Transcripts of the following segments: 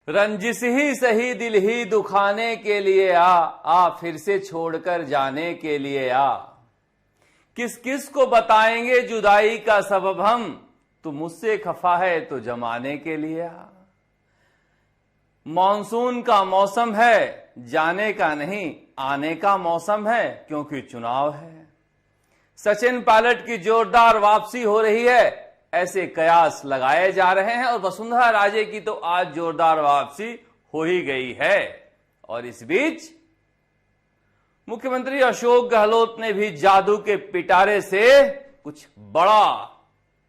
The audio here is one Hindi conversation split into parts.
रंजिश ही सही दिल ही दुखाने के लिए आ फिर से छोड़कर जाने के लिए आ। किस किस को बताएंगे जुदाई का सबब हम, तू मुझसे खफा है तो जमाने के लिए आ। मॉनसून का मौसम है, जाने का नहीं आने का मौसम है, क्योंकि चुनाव है। सचिन पायलट की जोरदार वापसी हो रही है, ऐसे कयास लगाए जा रहे हैं और वसुंधरा राजे की तो आज जोरदार वापसी हो ही गई है। और इस बीच मुख्यमंत्री अशोक गहलोत ने भी जादू के पिटारे से कुछ बड़ा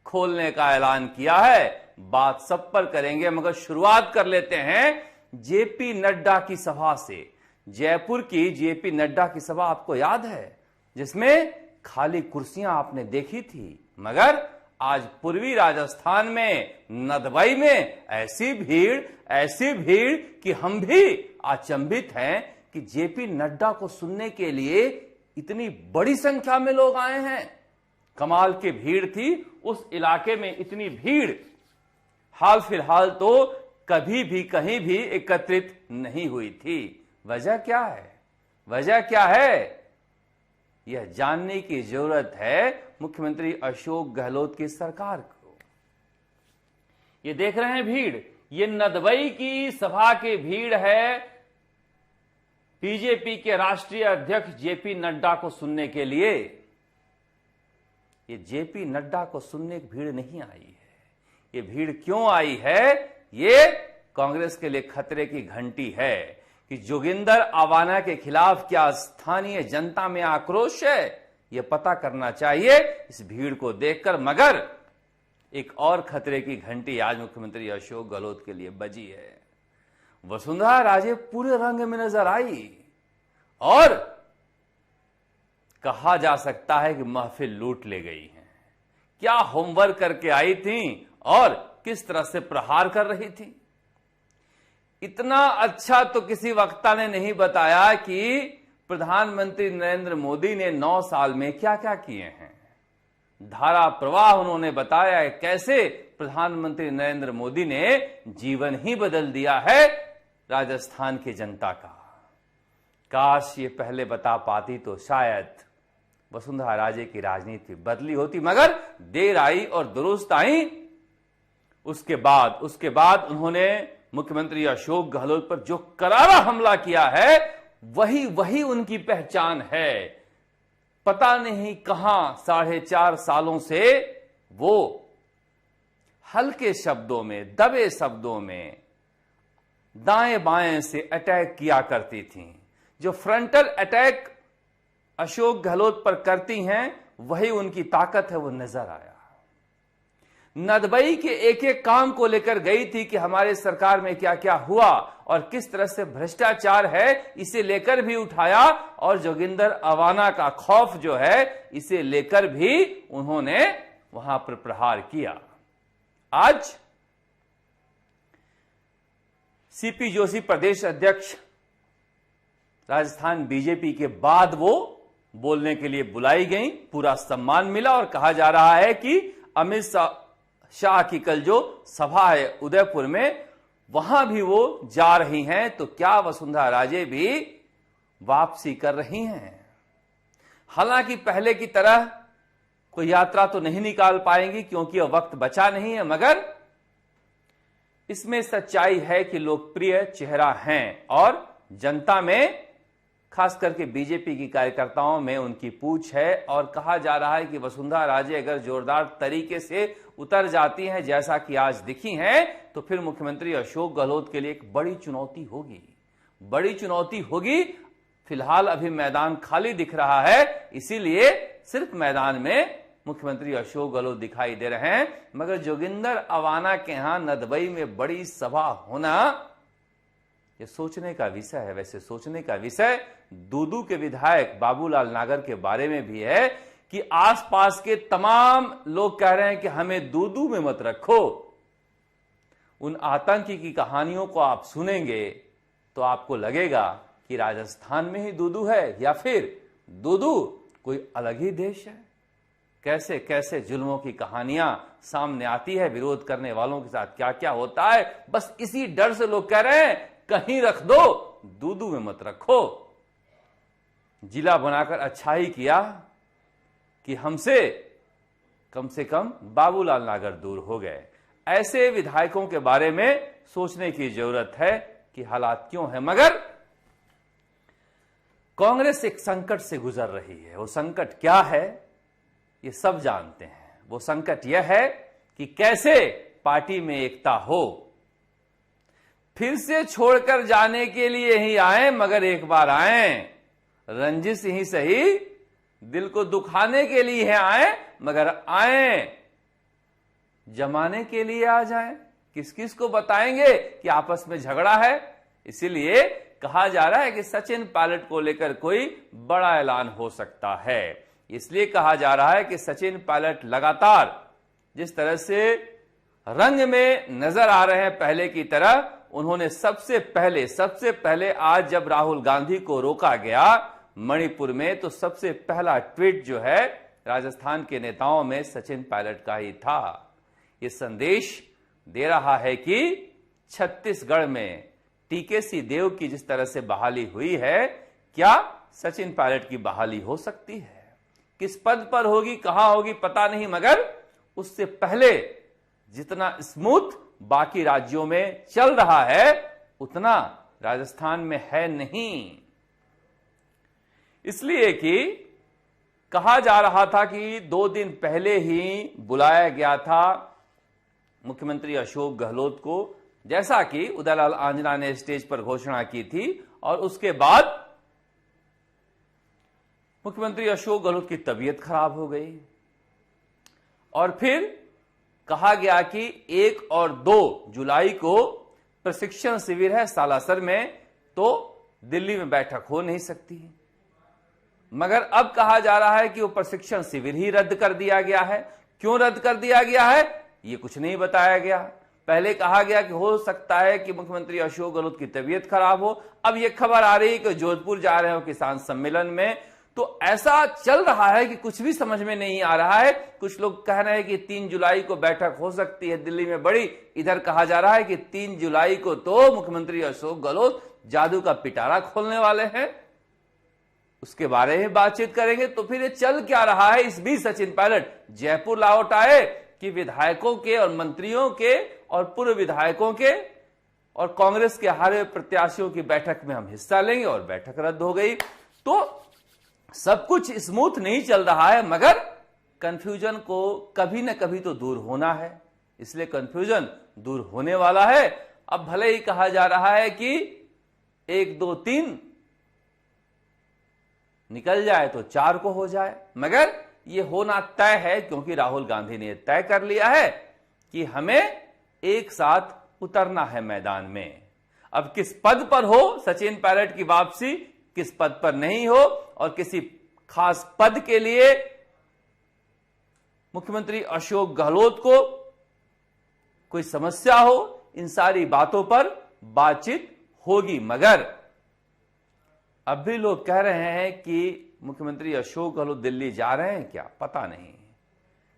खोलने का ऐलान किया है। बात सब पर करेंगे, मगर शुरुआत कर लेते हैं जेपी नड्डा की सभा से। जयपुर की जेपी नड्डा की सभा आपको याद है, जिसमें खाली कुर्सियां आपने देखी थी, मगर आज पूर्वी राजस्थान में नदबई में ऐसी भीड़ कि हम भी अचंभित हैं कि जेपी नड्डा को सुनने के लिए इतनी बड़ी संख्या में लोग आए हैं। कमाल की भीड़ थी उस इलाके में, इतनी भीड़ हाल फिलहाल तो कभी भी कहीं भी एकत्रित नहीं हुई थी। वजह क्या है? वजह क्या है? यह जानने की जरूरत है मुख्यमंत्री अशोक गहलोत की सरकार को। ये देख रहे हैं भीड़, ये नदबई की सभा की भीड़ है बीजेपी के राष्ट्रीय अध्यक्ष जेपी नड्डा को सुनने के लिए। ये जेपी नड्डा को सुनने की भीड़ नहीं आई है। ये भीड़ क्यों आई है? ये कांग्रेस के लिए खतरे की घंटी है कि जोगिंदर अवाना के खिलाफ क्या स्थानीय जनता में आक्रोश है, यह पता करना चाहिए इस भीड़ को देखकर। मगर एक और खतरे की घंटी आज मुख्यमंत्री अशोक गहलोत के लिए बजी है। वसुंधरा राजे पूरे रंग में नजर आई और कहा जा सकता है कि महफिल लूट ले गई है। क्या होमवर्क करके आई थी और किस तरह से प्रहार कर रही थी। इतना अच्छा तो किसी वक्ता ने नहीं बताया कि प्रधानमंत्री नरेंद्र मोदी ने 9 साल में क्या क्या किए हैं। धारा प्रवाह उन्होंने बताया कैसे प्रधानमंत्री नरेंद्र मोदी ने जीवन ही बदल दिया है राजस्थान की जनता का। काश ये पहले बता पाती तो शायद वसुंधरा राजे की राजनीति बदली होती, मगर देर आई और दुरुस्त आई। उसके बाद उन्होंने मुख्यमंत्री अशोक गहलोत पर जो करारा हमला किया है वही उनकी पहचान है। पता नहीं कहां 4.5 सालों से वो हल्के शब्दों में, दबे शब्दों में दाएं बाएं से अटैक किया करती थी। जो फ्रंटल अटैक अशोक गहलोत पर करती हैं वही उनकी ताकत है, वो नजर आया। नदबई के एक एक काम को लेकर गई थी कि हमारे सरकार में क्या क्या हुआ और किस तरह से भ्रष्टाचार है, इसे लेकर भी उठाया। और जोगिंदर अवाना का खौफ जो है, इसे लेकर भी उन्होंने वहां पर प्रहार किया। आज सीपी जोशी प्रदेश अध्यक्ष राजस्थान बीजेपी के बाद वो बोलने के लिए बुलाई गई, पूरा सम्मान मिला और कहा जा रहा है कि अमित शाह की कल जो सभा है उदयपुर में, वहां भी वो जा रही हैं। तो क्या वसुंधरा राजे भी वापसी कर रही हैं? हालांकि पहले की तरह कोई यात्रा तो नहीं निकाल पाएंगी क्योंकि अब वक्त बचा नहीं है, मगर इसमें सच्चाई है कि लोकप्रिय चेहरा हैं और जनता में, खास करके बीजेपी की कार्यकर्ताओं में उनकी पूछ है। और कहा जा रहा है कि वसुंधरा राजे अगर जोरदार तरीके से उतर जाती हैं जैसा कि आज दिखी हैं, तो फिर मुख्यमंत्री अशोक गहलोत के लिए एक बड़ी चुनौती होगी। फिलहाल अभी मैदान खाली दिख रहा है, इसीलिए सिर्फ मैदान में मुख्यमंत्री अशोक गहलोत दिखाई दे रहे हैं। मगर जोगिंदर अवाना के यहां नदबई में बड़ी सभा होना ये सोचने का विषय है। वैसे सोचने का विषय दूदू के विधायक बाबूलाल नागर के बारे में भी है कि आसपास के तमाम लोग कह रहे हैं कि हमें दूदू में मत रखो। उन आतंकी की कहानियों को आप सुनेंगे तो आपको लगेगा कि राजस्थान में ही दूदू है या फिर दूदू कोई अलग ही देश है। कैसे कैसे जुल्मों की कहानियां सामने आती है, विरोध करने वालों के साथ क्या क्या होता है। बस इसी डर से लोग कह रहे हैं कहीं रख दो, दूधू में मत रखो। जिला बनाकर अच्छा ही किया कि हमसे कम से कम बाबूलाल नागर दूर हो गए। ऐसे विधायकों के बारे में सोचने की जरूरत है कि हालात क्यों है। मगर कांग्रेस एक संकट से गुजर रही है। वो संकट क्या है ये सब जानते हैं। वो संकट यह है कि कैसे पार्टी में एकता हो। फिर से छोड़कर जाने के लिए ही आए, मगर एक बार आए, रंजिश ही सही, दिल को दुखाने के लिए आए, मगर आए, जमाने के लिए आ जाएं। किस किस को बताएंगे कि आपस में झगड़ा है। इसीलिए कहा जा रहा है कि सचिन पायलट को लेकर कोई बड़ा ऐलान हो सकता है। इसलिए कहा जा रहा है कि सचिन पायलट लगातार जिस तरह से रंग में नजर आ रहे हैं पहले की तरह, उन्होंने सबसे पहले आज जब राहुल गांधी को रोका गया मणिपुर में, तो सबसे पहला ट्वीट जो है राजस्थान के नेताओं में सचिन पायलट का ही था। यह संदेश दे रहा है कि छत्तीसगढ़ में टीकेसी देव की जिस तरह से बहाली हुई है, क्या सचिन पायलट की बहाली हो सकती है। किस पद पर होगी, कहां होगी पता नहीं, मगर उससे पहले जितना स्मूथ बाकी राज्यों में चल रहा है उतना राजस्थान में है नहीं। इसलिए कि कहा जा रहा था कि 2 दिन पहले ही बुलाया गया था मुख्यमंत्री अशोक गहलोत को, जैसा कि उदयलाल आंजना ने स्टेज पर घोषणा की थी। और उसके बाद मुख्यमंत्री अशोक गहलोत की तबीयत खराब हो गई और फिर कहा गया कि 1 और 2 जुलाई को प्रशिक्षण शिविर है सालासर में, तो दिल्ली में बैठक हो नहीं सकती। मगर अब कहा जा रहा है कि वो प्रशिक्षण शिविर ही रद्द कर दिया गया है। क्यों रद्द कर दिया गया है ये कुछ नहीं बताया गया। पहले कहा गया कि हो सकता है कि मुख्यमंत्री अशोक गहलोत की तबीयत खराब हो। अब यह खबर आ रही है कि जोधपुर जा रहे हो किसान सम्मेलन में। तो ऐसा चल रहा है कि कुछ भी समझ में नहीं आ रहा है। कुछ लोग कह रहे हैं कि 3 जुलाई को बैठक हो सकती है दिल्ली में बड़ी। इधर कहा जा रहा है कि 3 जुलाई को तो मुख्यमंत्री अशोक गहलोत जादू का पिटारा खोलने वाले हैं, उसके बारे में बातचीत करेंगे। तो फिर ये चल क्या रहा है। इस बीच सचिन पायलट जयपुर लौट आए कि विधायकों के और मंत्रियों के और पूर्व विधायकों के और कांग्रेस के हारे प्रत्याशियों की बैठक में हम हिस्सा लेंगे, और बैठक रद्द हो गई। तो सब कुछ स्मूथ नहीं चल रहा है, मगर कंफ्यूजन को कभी ना कभी तो दूर होना है। इसलिए कंफ्यूजन दूर होने वाला है। अब भले ही कहा जा रहा है कि 1 2 3 निकल जाए तो 4 को हो जाए, मगर यह होना तय है, क्योंकि राहुल गांधी ने तय कर लिया है कि हमें एक साथ उतरना है मैदान में। अब किस पद पर हो सचिन पायलट की वापसी, किस पद पर नहीं हो, और किसी खास पद के लिए मुख्यमंत्री अशोक गहलोत को कोई समस्या हो, इन सारी बातों पर बातचीत होगी। मगर अब भी लोग कह रहे हैं कि मुख्यमंत्री अशोक गहलोत दिल्ली जा रहे हैं क्या, पता नहीं।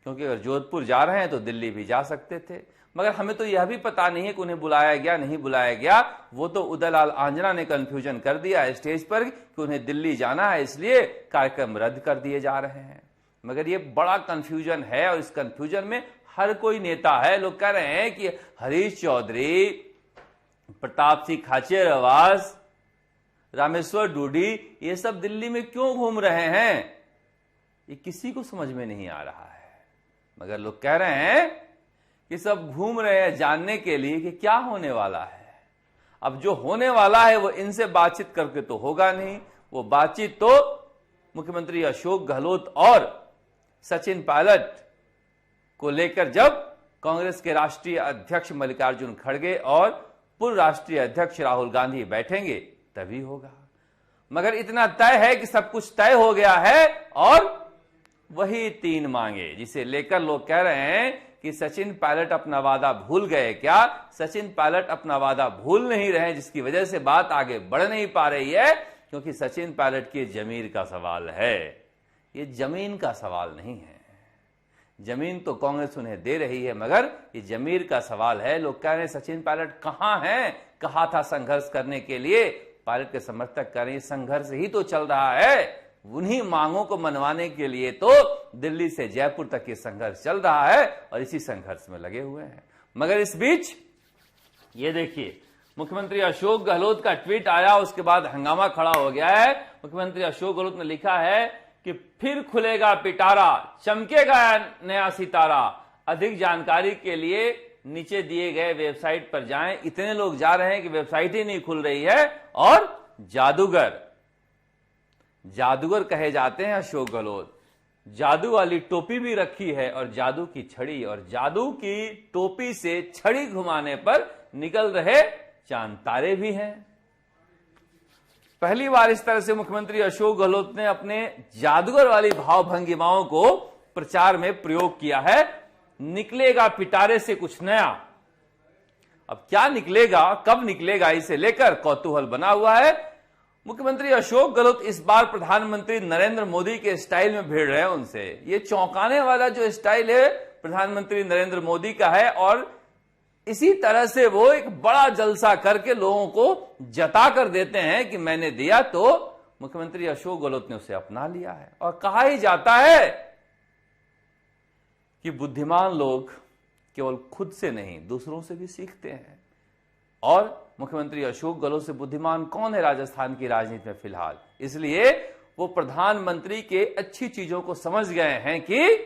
क्योंकि अगर जोधपुर जा रहे हैं तो दिल्ली भी जा सकते थे, मगर हमें तो यह भी पता नहीं है कि उन्हें बुलाया गया नहीं बुलाया गया। वो तो उदयलाल आंजना ने कंफ्यूजन कर दिया स्टेज पर कि उन्हें दिल्ली जाना है, इसलिए कार्यक्रम रद्द कर दिए जा रहे हैं। मगर ये बड़ा कंफ्यूजन है, और इस कंफ्यूजन में हर कोई नेता है। लोग कह रहे हैं कि हरीश चौधरी, प्रताप सिंह खाचरियावास, रामेश्वर डूडी, ये सब दिल्ली में क्यों घूम रहे हैं, ये किसी को समझ में नहीं आ रहा है। मगर लोग कह रहे हैं कि सब घूम रहे हैं जानने के लिए कि क्या होने वाला है। अब जो होने वाला है वो इनसे बातचीत करके तो होगा नहीं। वो बातचीत तो मुख्यमंत्री अशोक गहलोत और सचिन पायलट को लेकर जब कांग्रेस के राष्ट्रीय अध्यक्ष मल्लिकार्जुन खड़गे और पूर्व राष्ट्रीय अध्यक्ष राहुल गांधी बैठेंगे तभी होगा। मगर इतना तय है कि सब कुछ तय हो गया है, और वही 3 मांगे जिसे लेकर लोग कह रहे हैं कि सचिन पायलट अपना वादा भूल गए क्या। सचिन पायलट अपना वादा भूल नहीं रहे, जिसकी वजह से बात आगे बढ़ नहीं पा रही है, क्योंकि सचिन पायलट की जमीर का सवाल है, ये जमीन का सवाल नहीं है। जमीन तो कांग्रेस उन्हें दे रही है, मगर ये जमीर का सवाल है। लोग कह रहे हैं सचिन पायलट कहां हैं, कहा था संघर्ष करने के लिए। पायलट के समर्थक कह रहे हैं संघर्ष ही तो चल रहा है, उन्हीं मांगों को मनवाने के लिए तो दिल्ली से जयपुर तक ये संघर्ष चल रहा है और इसी संघर्ष में लगे हुए हैं। मगर इस बीच ये देखिए, मुख्यमंत्री अशोक गहलोत का ट्वीट आया, उसके बाद हंगामा खड़ा हो गया है। मुख्यमंत्री अशोक गहलोत ने लिखा है कि फिर खुलेगा पिटारा, चमकेगा नया सितारा। अधिक जानकारी के लिए नीचे दिए गए वेबसाइट पर जाएं। इतने लोग जा रहे हैं कि वेबसाइट ही नहीं खुल रही है। और जादूगर कहे जाते हैं अशोक गहलोत। जादू वाली टोपी भी रखी है और जादू की छड़ी, और जादू की टोपी से छड़ी घुमाने पर निकल रहे चांद तारे भी हैं। पहली बार इस तरह से मुख्यमंत्री अशोक गहलोत ने अपने जादूगर वाली भाव भंगिमाओं को प्रचार में प्रयोग किया है। निकलेगा पिटारे से कुछ नया। अब क्या निकलेगा, कब निकलेगा, इसे लेकर कौतूहल बना हुआ है। मुख्यमंत्री अशोक गहलोत इस बार प्रधानमंत्री नरेंद्र मोदी के स्टाइल में भिड़ रहे हैं उनसे। ये चौंकाने वाला जो स्टाइल है प्रधानमंत्री नरेंद्र मोदी का है, और इसी तरह से वो एक बड़ा जलसा करके लोगों को जता कर देते हैं कि मैंने दिया तो मुख्यमंत्री अशोक गहलोत ने उसे अपना लिया है। और कहा ही जाता है कि बुद्धिमान लोग केवल खुद से नहीं दूसरों से भी सीखते हैं। और मुख्यमंत्री अशोक गहलोत से बुद्धिमान कौन है राजस्थान की राजनीति में फिलहाल? इसलिए वो प्रधानमंत्री के अच्छी चीजों को समझ गए हैं कि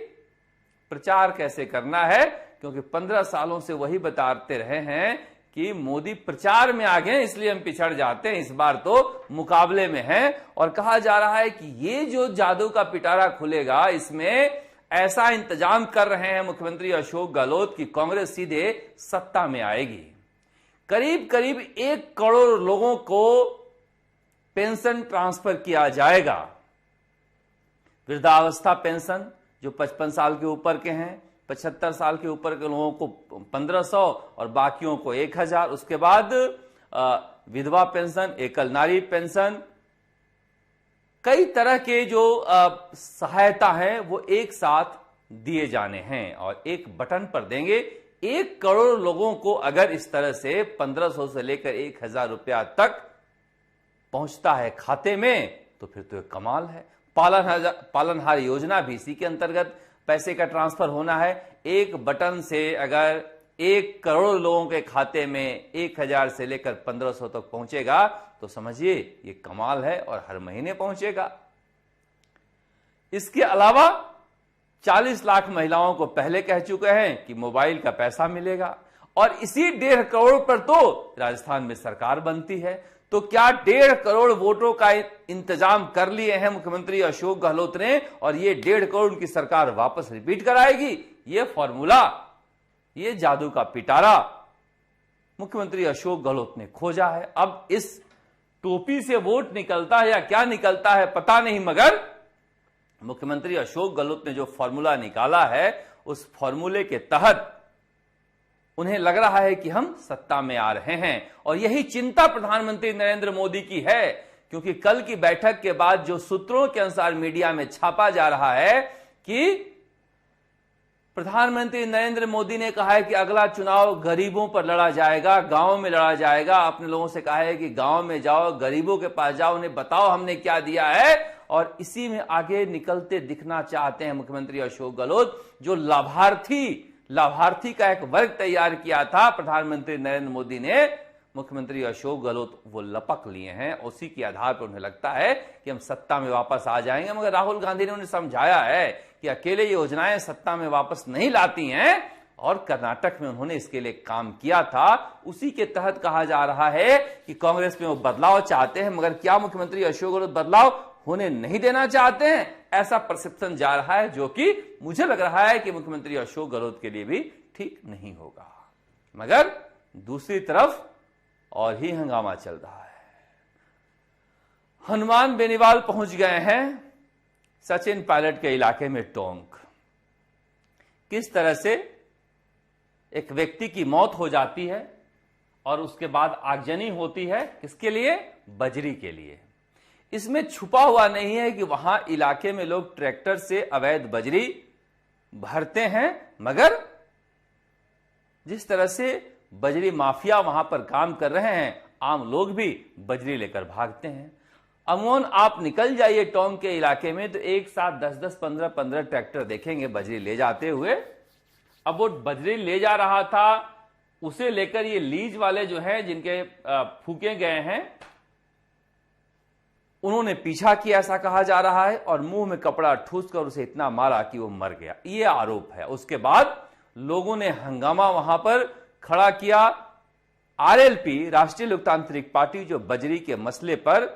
प्रचार कैसे करना है, क्योंकि 15 सालों से वही बताते रहे हैं कि मोदी प्रचार में आगे हैं इसलिए हम पिछड़ जाते हैं, इस बार तो मुकाबले में हैं। और कहा जा रहा है कि ये जो जादू का पिटारा खुलेगा, इसमें ऐसा इंतजाम कर रहे हैं मुख्यमंत्री अशोक गहलोत कि कांग्रेस सीधे सत्ता में आएगी। करीब करीब 1 करोड़ लोगों को पेंशन ट्रांसफर किया जाएगा। वृद्धावस्था पेंशन जो 55 साल के ऊपर के हैं, 75 साल के ऊपर के लोगों को 1500 और बाकियों को 1000। उसके बाद विधवा पेंशन, एकल नारी पेंशन, कई तरह के जो सहायता है वो एक साथ दिए जाने हैं और एक बटन पर देंगे। 1 करोड़ लोगों को अगर इस तरह से 1500 से लेकर 1000 रुपया तक पहुंचता है खाते में तो फिर तो एक कमाल है। पालनहार योजना भी इसी के अंतर्गत पैसे का ट्रांसफर होना है। एक बटन से अगर 1 करोड़ लोगों के खाते में 1000 से लेकर 1500 तक पहुंचेगा तो समझिए ये कमाल है, और हर महीने पहुंचेगा। इसके अलावा 40 लाख महिलाओं को पहले कह चुके हैं कि मोबाइल का पैसा मिलेगा, और इसी 1.5 करोड़ पर तो राजस्थान में सरकार बनती है। तो क्या 1.5 करोड़ वोटों का इंतजाम कर लिए हैं मुख्यमंत्री अशोक गहलोत ने, और ये 1.5 करोड़ की सरकार वापस रिपीट कराएगी? ये फॉर्मूला, ये जादू का पिटारा मुख्यमंत्री अशोक गहलोत ने खोजा है। अब इस टोपी से वोट निकलता है या क्या निकलता है पता नहीं, मगर मुख्यमंत्री अशोक गहलोत ने जो फॉर्मूला निकाला है उस फॉर्मूले के तहत उन्हें लग रहा है कि हम सत्ता में आ रहे हैं। और यही चिंता प्रधानमंत्री नरेंद्र मोदी की है, क्योंकि कल की बैठक के बाद जो सूत्रों के अनुसार मीडिया में छापा जा रहा है कि प्रधानमंत्री नरेंद्र मोदी ने कहा है कि अगला चुनाव गरीबों पर लड़ा जाएगा, गांव में लड़ा जाएगा। अपने लोगों से कहा है कि गांव में जाओ, गरीबों के पास जाओ, उन्हें बताओ हमने क्या दिया है, और इसी में आगे निकलते दिखना चाहते हैं मुख्यमंत्री अशोक गहलोत। जो लाभार्थी का एक वर्ग तैयार किया था प्रधानमंत्री नरेंद्र मोदी ने, मुख्यमंत्री अशोक गहलोत वो लपक लिए हैं। उसी के आधार पर उन्हें लगता है कि हम सत्ता में वापस आ जाएंगे। मगर राहुल गांधी ने उन्हें समझाया है कि अकेले योजनाएं सत्ता में वापस नहीं लाती हैं, और कर्नाटक में उन्होंने इसके लिए काम किया था। उसी के तहत कहा जा रहा है कि कांग्रेस में वो बदलाव चाहते हैं, मगर क्या मुख्यमंत्री अशोक गहलोत बदलाव होने नहीं देना चाहते हैं? ऐसा परसेप्शन जा रहा है, जो कि मुझे लग रहा है कि मुख्यमंत्री अशोक गहलोत के लिए भी ठीक नहीं होगा। मगर दूसरी तरफ और ही हंगामा चल रहा है। हनुमान बेनीवाल पहुंच गए हैं सचिन पायलट के इलाके में। टोंक किस तरह से एक व्यक्ति की मौत हो जाती है और उसके बाद आगजनी होती है, किसके लिए? बजरी के लिए। इसमें छुपा हुआ नहीं है कि वहां इलाके में लोग ट्रैक्टर से अवैध बजरी भरते हैं, मगर जिस तरह से बजरी माफिया वहां पर काम कर रहे हैं, आम लोग भी बजरी लेकर भागते हैं। अमूमन आप निकल जाइए टोंक के इलाके में तो एक साथ 10-10, 15-15 ट्रैक्टर देखेंगे बजरी ले जाते हुए। अब वो बजरी ले जा रहा था, उसे लेकर ये लीज वाले जो हैं, जिनके फूके गए हैं, उन्होंने पीछा किया ऐसा कहा जा रहा है, और मुंह में कपड़ा ठूस कर उसे इतना मारा कि वो मर गया, ये आरोप है। उसके बाद लोगों ने हंगामा वहां पर खड़ा किया। आरएलपी, राष्ट्रीय लोकतांत्रिक पार्टी, जो बजरी के मसले पर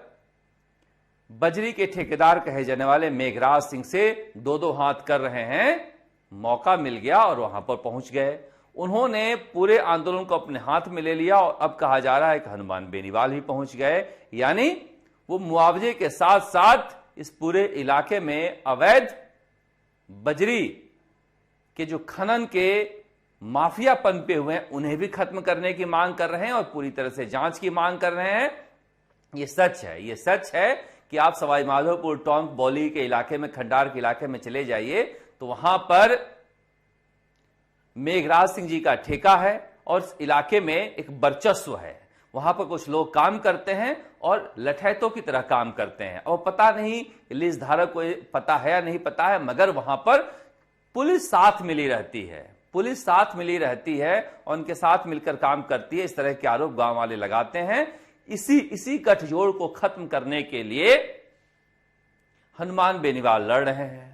बजरी के ठेकेदार कहे जाने वाले मेघराज सिंह से दो दो हाथ कर रहे हैं, मौका मिल गया और वहां पर पहुंच गए। उन्होंने पूरे आंदोलन को अपने हाथ में ले लिया और अब कहा जा रहा है कि हनुमान बेनीवाल भी पहुंच गए, यानी वो मुआवजे के साथ साथ इस पूरे इलाके में अवैध बजरी के जो खनन के माफिया पनपे हुए हैं उन्हें भी खत्म करने की मांग कर रहे हैं और पूरी तरह से जांच की मांग कर रहे हैं। ये सच है, ये सच है कि आप सवाई माधोपुर, टोंक, बौली के इलाके में, खंडार के इलाके में चले जाइए तो वहां पर मेघराज सिंह जी का ठेका है और इस इलाके में एक वर्चस्व है। वहां पर कुछ लोग काम करते हैं और लठैतों की तरह काम करते हैं, और पता नहीं लीज धारक को पता है या नहीं पता है, मगर वहां पर पुलिस साथ मिली रहती है, पुलिस साथ मिली रहती है और उनके साथ मिलकर काम करती है। इस तरह के आरोप गांव वाले लगाते हैं। इसी गठजोड़ को खत्म करने के लिए हनुमान बेनीवाल लड़ रहे हैं।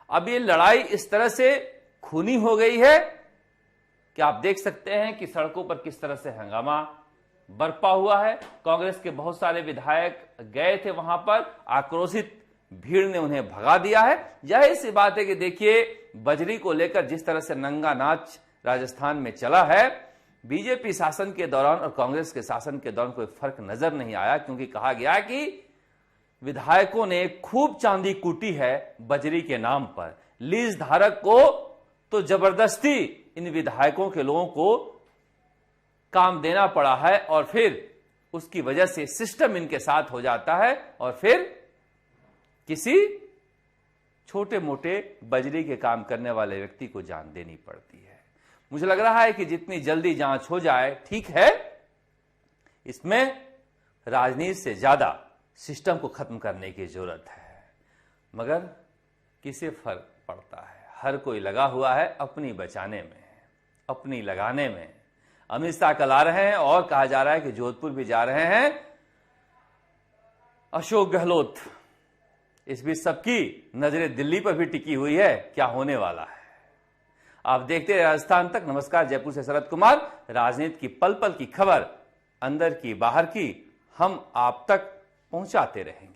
अब ये लड़ाई इस तरह से खूनी हो गई है कि आप देख सकते हैं कि सड़कों पर किस तरह से हंगामा बरपा हुआ है। कांग्रेस के बहुत सारे विधायक गए थे वहां पर, आक्रोशित भीड़ ने उन्हें भगा दिया है। जाहिर सी बात है कि देखिए, बजरी को लेकर जिस तरह से नंगा नाच राजस्थान में चला है, बीजेपी शासन के दौरान और कांग्रेस के शासन के दौरान कोई फर्क नजर नहीं आया, क्योंकि कहा गया कि विधायकों ने खूब चांदी कूटी है बजरी के नाम पर। लीज धारक को तो जबरदस्ती इन विधायकों के लोगों को काम देना पड़ा है और फिर उसकी वजह से सिस्टम इनके साथ हो जाता है और फिर किसी छोटे मोटे बजरी के काम करने वाले व्यक्ति को जान देनी पड़ती है। मुझे लग रहा है कि जितनी जल्दी जांच हो जाए ठीक है, इसमें राजनीति से ज्यादा सिस्टम को खत्म करने की जरूरत है। मगर किसे फर्क पड़ता है? हर कोई लगा हुआ है अपनी बचाने में, अपनी लगाने में। अमित शाह कल आ रहे हैं और कहा जा रहा है कि जोधपुर भी जा रहे हैं अशोक गहलोत। इस बीच सबकी नजरें दिल्ली पर भी टिकी हुई है, क्या होने वाला है। आप देखते रहे राजस्थान तक। नमस्कार, जयपुर से शरद कुमार। राजनीति की पल पल की खबर, अंदर की बाहर की, हम आप तक पहुंचाते रहेंगे।